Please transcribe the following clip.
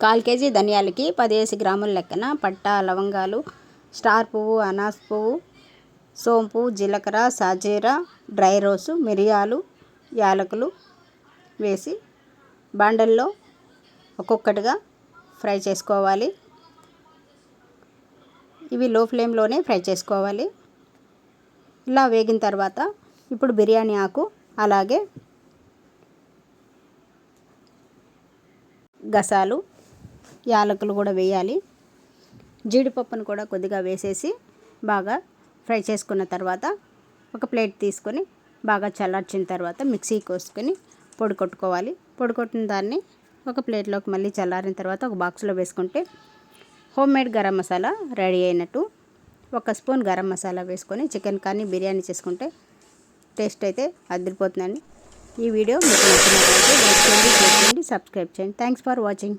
1/4 KG ధనియాలకి 10 గ్రాముల లెక్కన పట్టా, లవంగాలు, స్టార్ పువ్వు, అనాస పువ్వు, సోంపు, జీలకర్ర, సాజీరా, డ్రై రోసు, మిరియాలు, యాలకులు వేసి బాండల్లో ఒక్కొక్కటిగా ఫ్రై చేసుకోవాలి. ఇవి లో ఫ్లేమ్లోనే ఫ్రై చేసుకోవాలి. ఇలా వేగిన తర్వాత ఇప్పుడు బిర్యానీ ఆకు అలాగే గసాలు, యాలకులు కూడా వేయాలి. జీడిపప్పును కూడా కొద్దిగా వేసేసి బాగా ఫ్రై చేసుకున్న తర్వాత ఒక ప్లేట్ తీసుకొని బాగా చల్లార్చిన తర్వాత మిక్సీ కోసుకొని పొడి కొట్టుకోవాలి. పొడి కొట్టిన దాన్ని ఒక ప్లేట్లోకి మళ్ళీ చల్లారిన తర్వాత ఒక బాక్స్లో వేసుకుంటే హోమ్మేడ్ గరం మసాలా రెడీ అయినట్టు. 1 స్పూన్ గరం మసాలా వేసుకొని చికెన్ కానీ బిర్యానీ చేసుకుంటే టేస్ట్ అయితే అదిరిపోతుందండి. ఈ వీడియో మీకు నచ్చినట్లయితే లైక్ చేయండి, షేర్ చేయండి, సబ్స్క్రైబ్ చేయండి. Thanks for watching.